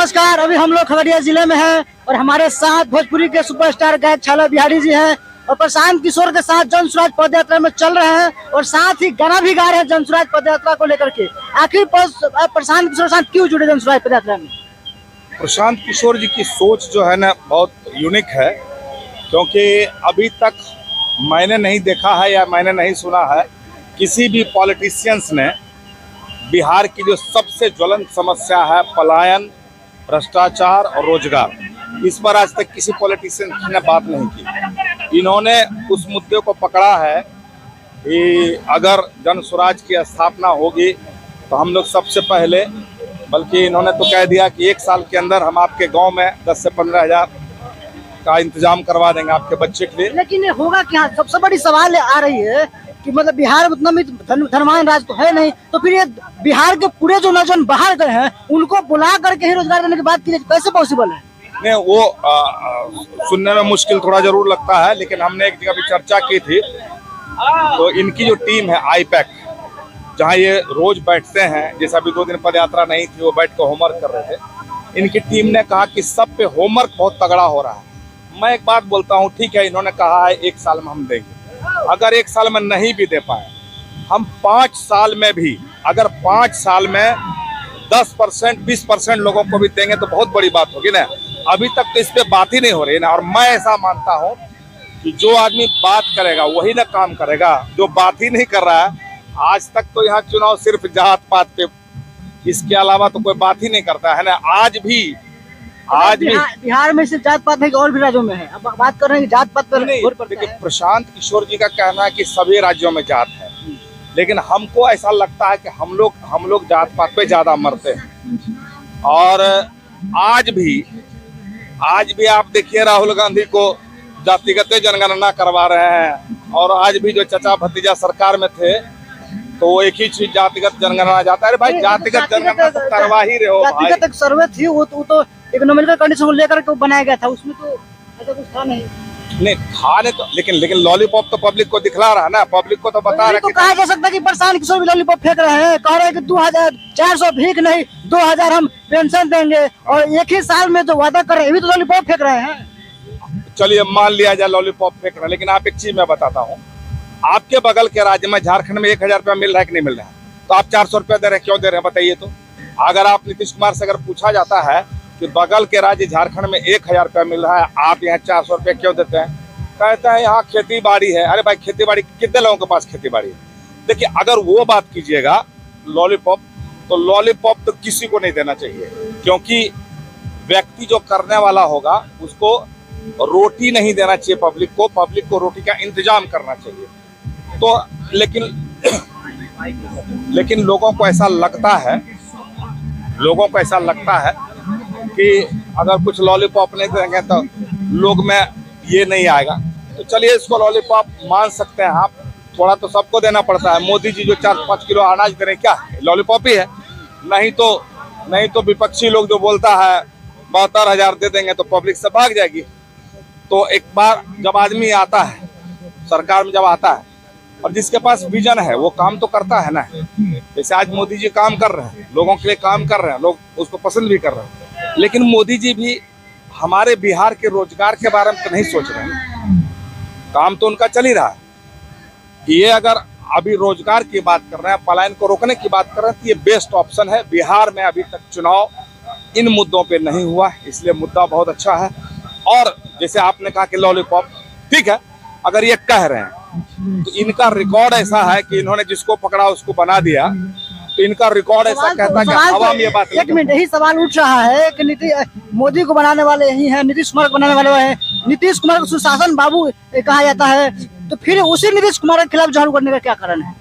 नमस्कार। अभी हम लोग खगड़िया जिले में हैं और हमारे साथ भोजपुरी के सुपरस्टार गायक छाला बिहारी जी हैं और प्रशांत किशोर के साथ जन स्वराज पद यात्रा में चल रहे हैं और साथ ही गाना भी गा रहे हैं जन स्वराज पद यात्रा को लेकर के। आखिर प्रशांत किशोर के साथ क्यों जुड़े जन स्वराज पद यात्रा में? प्रशांत किशोर जी की सोच जो है ना बहुत यूनिक है, क्योंकि अभी तक मैंने नहीं देखा है या मैंने नहीं सुना है किसी भी पॉलिटिशियंस ने बिहार की जो सबसे ज्वलंत समस्या है पलायन, भ्रष्टाचार और रोजगार, इस पर आज तक किसी पॉलिटिशियन ने बात नहीं की। इन्होंने उस मुद्दे को पकड़ा है कि अगर जन स्वराज की स्थापना होगी तो हम लोग सबसे पहले, बल्कि इन्होंने तो कह दिया कि 1 साल के अंदर हम आपके गांव में 10 से 15 हजार का इंतजाम करवा देंगे आपके बच्चे के लिए। लेकिन ये होगा क्या? सबसे बड़ी सवाल आ रही है कि मतलब बिहार में उतना भी धनवान राज्य तो है नहीं, तो फिर ये बिहार के पूरे जो नौजवान बाहर गए हैं उनको बुला करके ही रोजगार देने की बात की जाए, कैसे पॉसिबल है? नहीं, वो सुनने में मुश्किल थोड़ा जरूर लगता है, लेकिन हमने एक जगह भी चर्चा की थी तो इनकी जो टीम है आईपैक, जहाँ ये रोज बैठते हैं, जैसे अभी 2 दिन पद यात्रा नहीं थी वो बैठ कर होमवर्क कर रहे थे, इनकी टीम ने कहा कि सब पे होमवर्क बहुत तगड़ा हो रहा है। मैं एक बात बोलता हूँ, ठीक है इन्होंने कहा है 1 साल में हम देंगे, अगर 1 साल में नहीं भी दे पाए, हम 5 साल में भी, अगर 5 साल में 10% 20% लोगों को भी देंगे तो बहुत बड़ी बात होगी ना। अभी तक तो इस पे बात ही नहीं हो रही ना, और मैं ऐसा मानता हूँ कि जो आदमी बात करेगा वही ना काम करेगा, जो बात ही नहीं कर रहा है। आज तक तो यहाँ चुनाव सिर्फ जात पात पे, इसके अलावा तो कोई बात ही नहीं करता है ना। आज भी बिहार में सिर्फ जात पात है कि और भी राज्यों में है? अब बात कर रहे हैं जात पात पर। देखिए, प्रशांत किशोर जी का कहना है कि सभी राज्यों में जात है, लेकिन हमको ऐसा लगता है कि हम लोग जात पात पे ज्यादा मरते हैं। और आज भी आप देखिए राहुल गांधी को जातिगत जनगणना करवा रहे हैं, और आज भी जो चचा भतीजा सरकार में थे तो वो एक ही चीज जातिगत जनगणना जाता है। अरे भाई, जातिगत जनगणना तो करवा ही रहे हो। जातिगत एक सर्वे थी, वो तो इकोनॉमिकल कंडीशन को लेकर के बनाया गया था, उसमें तो ऐसा कुछ था नहीं था नहीं तो, लेकिन लॉलीपॉप तो पब्लिक को दिखला रहा है ना, पब्लिक को तो बता रहा है। तो कहा जा सकता है कि प्रशांत किशोर भी लॉलीपॉप फेंक रहे हैं, कह रहे हैं कि 2400 भीख नहीं 2000 हम पेंशन देंगे, और एक ही साल में जो वादा कर रहे हैं भी तो लॉलीपॉप फेंक रहे हैं। चलिए मान लिया जाए लॉलीपॉप फेंक रहे हैं, लेकिन आप एक चीज मैं बताता हूँ, आपके बगल के राज्य में झारखंड में 1000 रुपया मिल रहा है कि नहीं मिल रहा है? तो आप 400 रुपया दे रहे हैं, क्यों दे रहे हैं बताइए? तो अगर आप नीतीश कुमार से अगर पूछा जाता है कि बगल के राज्य झारखंड में 1000 रुपया मिल रहा है, आप यहाँ 400 रुपया क्यों देते हैं? कहते हैं यहाँ खेती बाड़ी है। अरे भाई, खेती बाड़ी कितने लोगों के पास खेती बाड़ी है? देखिए, अगर वो बात कीजिएगा लॉलीपॉप, तो लॉलीपॉप तो किसी को नहीं देना चाहिए, क्योंकि व्यक्ति जो करने वाला होगा उसको रोटी नहीं देना चाहिए, पब्लिक को रोटी का इंतजाम करना चाहिए। तो लेकिन लोगों को ऐसा लगता है कि अगर कुछ लॉलीपॉप नहीं देंगे तो लोग में ये नहीं आएगा। तो चलिए, इसको लॉलीपॉप मान सकते हैं आप, थोड़ा तो सबको देना पड़ता है। मोदी जी जो 4-5 किलो अनाज दे रहे हैं, क्या लॉलीपॉप ही है? नहीं तो विपक्षी लोग जो बोलता है 72,000 दे देंगे तो पब्लिक से भाग जाएगी। तो एक बार जब आदमी आता है सरकार में, जब आता है और जिसके पास विजन है वो काम तो करता है ना। जैसे आज मोदी जी काम कर रहे हैं, लोगों के लिए काम कर रहे हैं, लोग उसको पसंद भी कर रहे हैं, लेकिन मोदी जी भी हमारे बिहार के रोजगार के बारे में तो नहीं सोच रहे हैं। काम तो उनका चल ही रहा है। ये अगर अभी रोजगार की बात कर रहे हैं, पलायन को रोकने की बात कर रहे हैं, तो ये बेस्ट ऑप्शन है। बिहार में अभी तक चुनाव इन मुद्दों पे नहीं हुआ, इसलिए मुद्दा बहुत अच्छा है। और जैसे आपने कहा कि लॉलीपॉप, ठीक है, अगर ये कह रहे हैं तो इनका रिकॉर्ड ऐसा है कि इन्होंने जिसको पकड़ा उसको बना दिया, तो इनका रिकॉर्ड ऐसा कहता है कि हवा में ये बात। एक मिनट, यही सवाल उठ रहा है कि मोदी को बनाने वाले यही हैं, नीतीश कुमार को बनाने वाले हैं। नीतीश कुमार को सुशासन बाबू कहा जाता है, तो फिर उसी नीतीश कुमार के खिलाफ झाड़ू करने का क्या कारण है?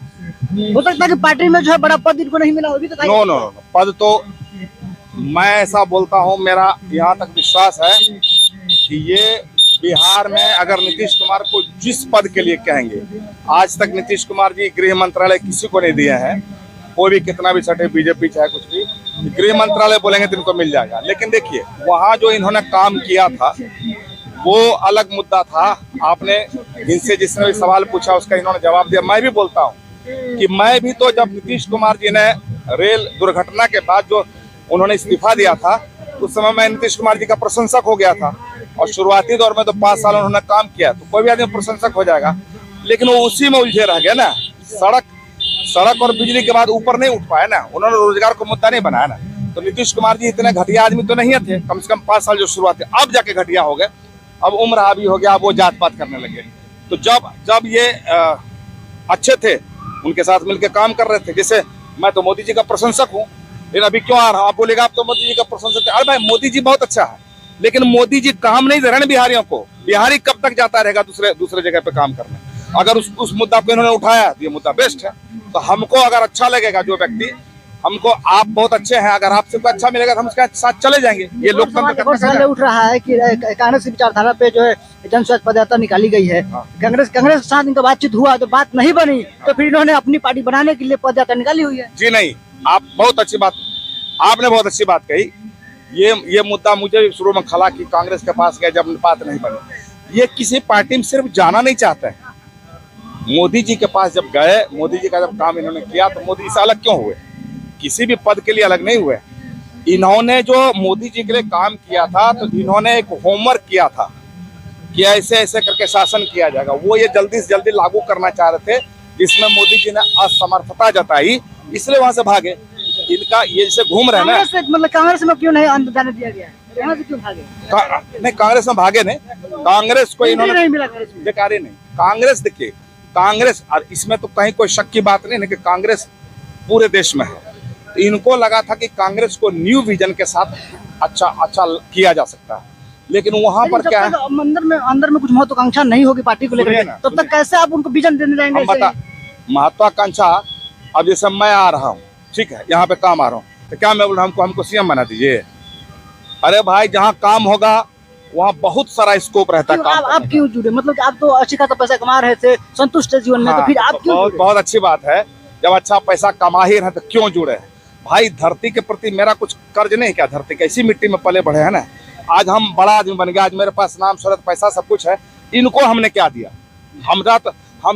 हो सकता है कि पार्टी में जो है बड़ा पद इनको नहीं मिला होगी। तो नो, पद तो मैं ऐसा बोलता हूँ, मेरा यहाँ तक विश्वास है कि ये बिहार में अगर नीतीश कुमार को जिस पद के लिए कहेंगे, आज तक नीतीश कुमार जी गृह मंत्रालय किसी को नहीं दिया है, कोई भी कितना भी सटे बीजेपी चाहे कुछ भी, गृह मंत्रालय बोलेंगे तो इनको मिल जाएगा। लेकिन देखिए, वहाँ जो इन्होंने काम किया था वो अलग मुद्दा था। आपने इनसे जिसने भी सवाल पूछा उसका इन्होंने जवाब दिया। मैं भी बोलता हूँ कि मैं भी तो, जब नीतीश कुमार जी ने रेल दुर्घटना के बाद जो उन्होंने इस्तीफा दिया था, उस समय मैं नीतीश कुमार जी का प्रशंसक हो गया था, और शुरुआती दौर में तो 5 साल उन्होंने काम किया, तो कोई भी आदमी प्रशंसक हो जाएगा। लेकिन वो उसी में उलझे रह गया ना, सड़क और बिजली के बाद ऊपर नहीं उठ पाया ना, उन्होंने रोजगार को मुद्दा नहीं बनाया ना। तो नीतीश कुमार जी इतने घटिया आदमी तो नहीं थे, कम से कम 5 साल जो शुरुआत है, अब जाके घटिया हो गए। अब उम्र हावी हो गया, अब वो जात पात करने लगे। तो जब ये अच्छे थे, उनके साथ मिलकर काम कर रहे थे, जैसे मैं तो मोदी जी का प्रशंसक हूँ, लेकिन अभी क्यों आ रहा हूँ, आप बोलेगा आप तो मोदी जी का प्रशंसक थे। अरे भाई, मोदी जी बहुत अच्छा है, लेकिन मोदी जी काम नहीं दे रहे ना बिहारियों को। बिहारी कब तक जाता रहेगा दूसरे जगह पे काम करने? अगर उस मुद्दा को इन्होंने उठाया तो ये मुद्दा बेस्ट है। तो हमको अगर अच्छा लगेगा जो व्यक्ति, हमको आप बहुत अच्छे हैं, अगर आपसे कोई अच्छा मिलेगा तो हम उसके साथ चले जाएंगे। ये लोकतंत्र सवाल उठ रहा है कि कांग्रेस की विचारधारा पे जो है जन स्वराज पदयात्रा निकाली गई है। कांग्रेस के साथ इनका बातचीत हुआ तो बात नहीं बनी, तो फिर इन्होंने अपनी पार्टी बनाने के लिए पदयात्रा निकाली हुई है। जी नहीं, आप बहुत अच्छी बात, आपने बहुत अच्छी बात कही। ये मुद्दा मुझे शुरू में खला कि कांग्रेस के पास गए जब बात नहीं बनी। ये किसी पार्टी में सिर्फ जाना नहीं चाहते हैं। मोदी जी के पास जब गए, मोदी जी का जब काम इन्होंने किया, तो मोदी से अलग क्यों हुए? किसी भी पद के लिए अलग नहीं हुए। इन्होंने जो मोदी जी के लिए काम किया था, तो इन्होंने एक होमवर्क किया था कि ऐसे ऐसे करके शासन किया जाएगा। वो ये जल्दी से जल्दी लागू करना चाह रहे थे, जिसमें मोदी जी ने असमर्थता जताई, इसलिए वहां से भागे। इनका ये जैसे घूम रहे ना, मतलब कांग्रेस में क्यों नहीं अंदर जाने दिया गया? यहाँ से क्यों भागे? नहीं, कांग्रेस में भागे नहीं। कांग्रेस को इन्होंने नहीं मिला, बेकारी नहीं। कांग्रेस देखिए, कांग्रेस, और इसमें तो कहीं कोई शक की बात नहीं है कि कांग्रेस पूरे देश में है। तो इनको लगा था कि कांग्रेस को न्यू विजन के साथ अच्छा किया जा सकता है, लेकिन वहां पर क्या है, अंदर में कुछ महत्वाकांक्षा नहीं होगी पार्टी को लेकर, तब तक कैसे आप उनको विजन देने जाएंगे? महत्वाकांक्षा, अब जैसे मैं आ रहा हूँ, ठीक है, यहाँ पे काम आ रहा हूँ, तो क्या मैं बोल रहा हूँ हमको सीएम बना दीजिए? अरे भाई, जहाँ काम होगा वहाँ बहुत सारा स्कोप रहता है। आप क्यों जुड़े? मतलब आप तो अच्छी खासा पैसा कमा रहे थे, संतुष्ट है जीवन में, तो फिर आप क्यों? बहुत अच्छी बात है, जब अच्छा पैसा कमा ही रहे तो क्यों जुड़े? भाई, धरती के प्रति मेरा कुछ कर्ज नहीं क्या? धरती की ऐसी मिट्टी में पले बढ़े हैं ना, आज हम बड़ा आदमी बन गया, आज मेरे पास नाम शोहरत पैसा सब कुछ है। इनको हमने क्या दिया? हम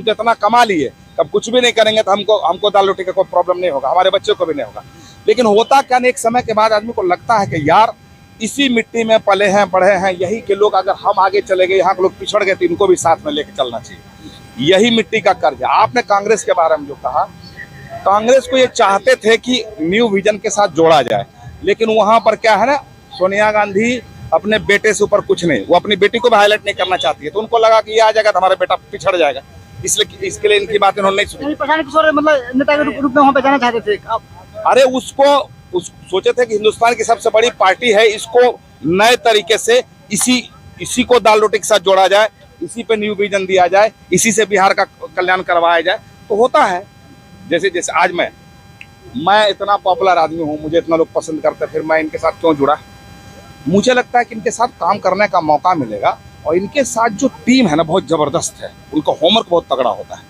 तो इतना कमा लिए, अब कुछ भी नहीं करेंगे तो हमको दाल रोटी का कोई प्रॉब्लम नहीं होगा, हमारे बच्चों को भी नहीं होगा। लेकिन होता क्या नहीं, एक समय के बाद आदमी को लगता है कि यार, इसी मिट्टी में पले हैं, बढ़े हैं, यही के लोग अगर हम आगे चले गए, यहाँ के लोग पिछड़ गए, तो इनको भी साथ में लेके चलना चाहिए। यही मिट्टी का कर्ज है। आपने कांग्रेस के बारे में जो कहा, कांग्रेस को ये चाहते थे कि न्यू विजन के साथ जोड़ा जाए, लेकिन वहां पर क्या है ना, सोनिया गांधी अपने बेटे से ऊपर कुछ नहीं, वो अपनी बेटी को भी हाईलाइट नहीं करना चाहती है। तो उनको लगा कि ये आ जाएगा तो हमारा बेटा पिछड़ जाएगा, इसलिए इसके लिए इनकी बात इन्होंने नहीं सुनी। प्रशांत किशोर मतलब नेता के रूप में वहाँ पे जाना चाहते थे आप? अरे सोचे थे कि हिंदुस्तान की सबसे बड़ी पार्टी है, इसको नए तरीके से इसी को दाल रोटी के साथ जोड़ा जाए, इसी पे न्यू विजन दिया जाए, इसी से बिहार का कल्याण करवाया जाए। तो होता है जैसे जैसे आज मैं इतना पॉपुलर आदमी हूँ, मुझे इतना लोग पसंद करते हैं, फिर मैं इनके साथ क्यों जुड़ा? मुझे लगता है कि इनके साथ काम करने का मौका मिलेगा, और इनके साथ जो टीम है ना, बहुत जबरदस्त है, उनका होमवर्क बहुत तगड़ा होता है।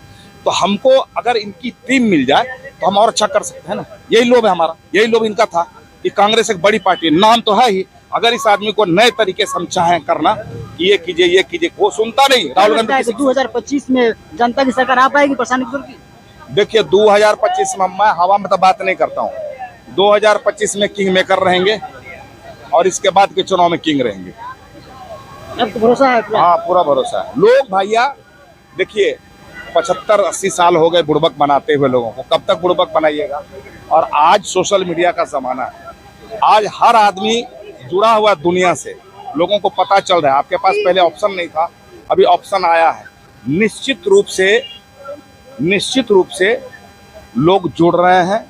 तो हमको अगर इनकी टीम मिल जाए तो हम और अच्छा कर सकते हैं ना। यही लोभ है हमारा, यही लोभ इनका था कि कांग्रेस एक बड़ी पार्टी, नाम तो है ही, अगर इस आदमी को नए तरीके से हम चाहें करना, ये कीजिए, वो सुनता नहीं। राहुल गांधी 2025 में जनता की सरकार आ पाएगी प्रशांत किशोर की? देखिए, 2025 में मैं हवा में तो बात नहीं करता हूँ। 2025 में किंग मेकर रहेंगे, और इसके बाद के चुनाव में किंग रहेंगे। आपको भरोसा है? हाँ, पूरा भरोसा है। लोग भैया देखिए, 75-80 साल हो गए बुड़बक बनाते हुए लोगों को, कब तक बुड़बक बनाइएगा? और आज सोशल मीडिया का जमाना है, आज हर आदमी जुड़ा हुआ दुनिया से, लोगों को पता चल रहा है। आपके पास पहले ऑप्शन नहीं था, अभी ऑप्शन आया है। निश्चित रूप से लोग जुड़ रहे हैं,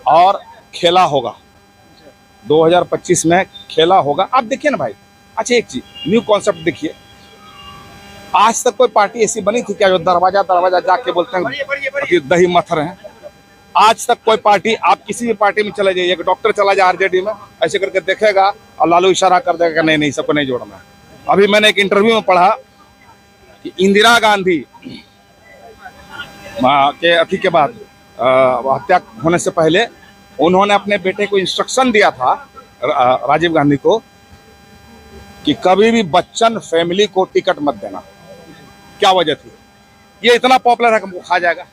और खेला होगा 2025 में, खेला होगा। आप देखिए ना भाई, अच्छा एक चीज, न्यू कॉन्सेप्ट देखिए, आज तक कोई पार्टी ऐसी बनी थी क्या जो दरवाजा जाके बोलते हैं दही मथर हैं? आज तक कोई पार्टी, आप किसी भी पार्टी में चले जाइए, डॉक्टर चला जाए आरजेडी में, ऐसे करके देखेगा और लालू इशारा कर देगा नहीं सबको नहीं जोड़ना। अभी मैंने एक इंटरव्यू में पढ़ा कि इंदिरा गांधी के अति के बाद हत्या होने से पहले उन्होंने अपने बेटे को इंस्ट्रक्शन दिया था, राजीव गांधी को, कि कभी भी बच्चन फैमिली को टिकट मत देना। क्या वजह थी? ये इतना पॉपुलर है कि वो खा जाएगा।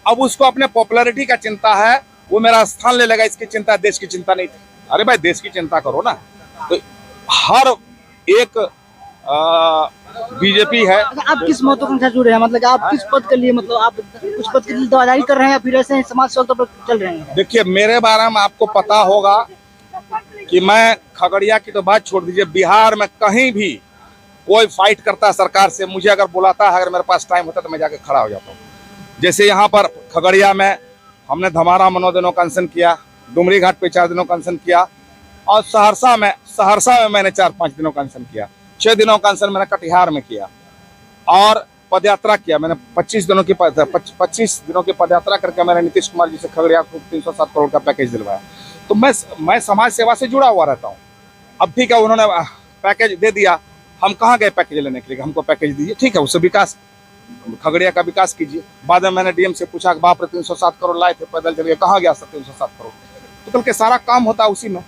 अब उसको अपने पॉपुलैरिटी का चिंता है, वो मेरा स्थान ले लेगा, इसकी चिंता, देश की चिंता नहीं थी। अरे भाई, देश की चिंता करो ना। तो हर एक बीजेपी है। आप किस महत्वाकांक्षा से जुड़े हैं, मतलब आप किस पद के लिए, मतलब आप कुछ पद के लिए दावेदारी कर रहे हैं या फिर ऐसे ही समाज सेवा पर चल रहे हैं? देखिए, मेरे बारे में आपको पता होगा कि मैं खगड़िया की तो बात छोड़ दीजिए, बिहार में कहीं भी कोई फाइट करता है सरकार से, मुझे अगर बुलाता है, अगर मेरे पास टाइम होता है तो मैं जाके खड़ा हो जाता हूँ। जैसे यहाँ पर खगड़िया में हमने धमारा में 9 दिनों का अनशन किया, डुमरी घाट पे 4 दिनों का अनशन किया, और सहरसा में मैंने 4-5 दिनों का अनशन किया। 6 दिनों का अनशन मैंने कटिहार में किया, और पदयात्रा किया मैंने 25 दिनों की पदयात्रा करके मैंने नीतीश कुमार जी से खगड़िया को 307 करोड़ का पैकेज दिलवाया। तो मैं समाज सेवा से जुड़ा हुआ रहता हूँ। अब ठीक है, उन्होंने पैकेज दे दिया, हम कहाँ गए पैकेज लेने के लिए? हमको पैकेज दीजिए, ठीक है, उससे विकास, खगड़िया का विकास कीजिए। बाद में मैंने डीएम से पूछा कि बाप रे 307 करोड़ लाए थे, पैदल चलिए, कहाँ गया सर 307 करोड़? तो कल के सारा काम होता है उसी में।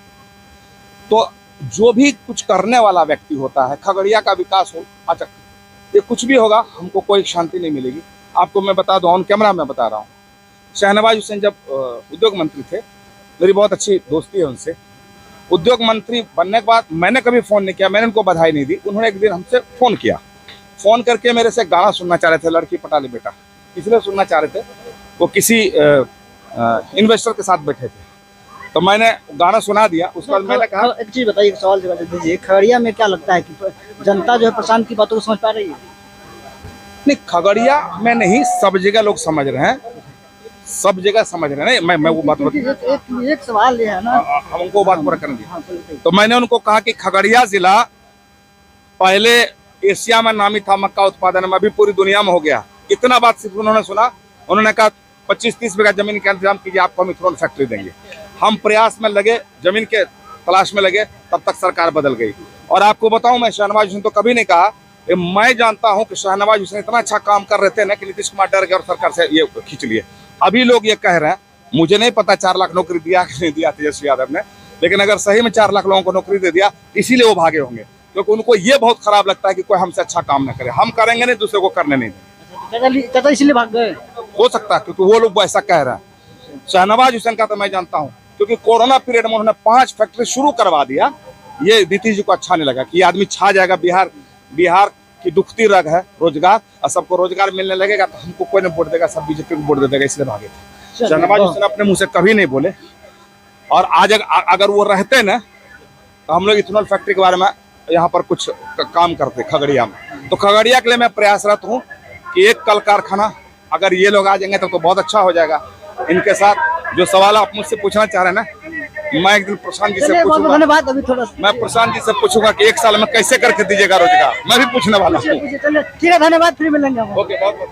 तो जो भी कुछ करने वाला व्यक्ति होता है, खगड़िया का विकास हो, अच्छा ये कुछ भी होगा, हमको कोई शांति नहीं मिलेगी। आपको मैं बता दूं, ऑन कैमरा मैं बता रहा हूँ, शहनवाज हुसैन जब उद्योग मंत्री थे, मेरी बहुत अच्छी दोस्ती है उनसे, उद्योग मंत्री बनने के बाद मैंने कभी फ़ोन नहीं किया, मैंने उनको बधाई नहीं दी। उन्होंने एक दिन हमसे फ़ोन किया, फ़ोन करके मेरे से गाना सुनना चाह रहे थे, लड़की पटा ले बेटा, इसलिए सुनना चाह रहे थे। वो किसी इन्वेस्टर के साथ बैठे थे, तो मैंने गाना सुना दिया। उसके बाद मैंने कहा, एक चीज बताइए, एक सवाल जवाब दीजिए, खगड़िया में क्या लगता है कि जनता जो है प्रशांत की बातों को समझ पा रही है? नहीं, खगड़िया में नहीं, सब जगह लोग समझ रहे हैं, सब जगह समझ रहे हैं। मैं वो बात एक सवाल ये है ना, हम उनको बात पूरा करने दिया। तो मैंने उनको कहा कि खगड़िया जिला पहले एशिया में नामी था मक्का उत्पादन में, अभी पूरी दुनिया में हो गया। इतना बात सिर्फ उन्होंने सुना, उन्होंने कहा 25-30 बीघा जमीन का इंतजाम कीजिए, आपको हम इथेनॉल फैक्ट्री देंगे। हम प्रयास में लगे, जमीन के तलाश में लगे, तब तक सरकार बदल गई। और आपको बताऊं, मैं शहनवाज हुसैन तो कभी नहीं कहा, मैं जानता हूं कि शहनवाज हुसैन इतना अच्छा काम कर रहे थे ना कि नीतीश कुमार डर गए और सरकार से ये खींच लिए। अभी लोग ये कह रहे हैं, मुझे नहीं पता 4 लाख नौकरी दिया कि नहीं दिया तेजस्वी यादव ने, लेकिन अगर सही में 4 लाख लोगों को नौकरी दे दिया, इसीलिए वो भागे होंगे, क्योंकि उनको ये बहुत खराब लगता है कि कोई हमसे अच्छा काम ना करे। हम करेंगे नहीं, दूसरे को करने नहीं देंगे। इसलिए भाग गए हो सकता है, क्योंकि वो लोग ऐसा कह रहे हैं। शहनवाज हुसैन का तो मैं जानता हूँ, क्योंकि कोरोना पीरियड में उन्होंने 5 फैक्ट्री शुरू करवा दिया। ये नीतीश जी को अच्छा नहीं लगा कि ये आदमी छा जाएगा, बिहार की दुखती रग है रोजगार, और सबको रोजगार मिलने लगेगा तो हमको कोई नहीं वोट देगा, सब बीजेपी को वोट दे देगा, इसलिए भागे थे। शहनवाज हुसैन अपने मुंह से कभी नहीं बोले, और आज अगर वो रहते ना तो हम लोग इथेनॉल फैक्ट्री के बारे में यहाँ पर कुछ काम करते खगड़िया में। तो खगड़िया के लिए मैं प्रयासरत हूँ कि एक कल कारखाना अगर ये लोग आ जाएंगे तो बहुत अच्छा हो जाएगा। इनके साथ जो सवाल आप मुझसे पूछना चाह रहे हैं ना, मैं एक दिन प्रशांत जी से पूछूंगा, धन्यवाद। अभी थोड़ा मैं प्रशांत जी से पूछूंगा कि 1 साल में कैसे करके दीजिएगा रोजगार, मैं भी पूछने वाला हूँ। ठीक है, धन्यवाद, फिर मिलेंगे। ओके, बहुत बहुत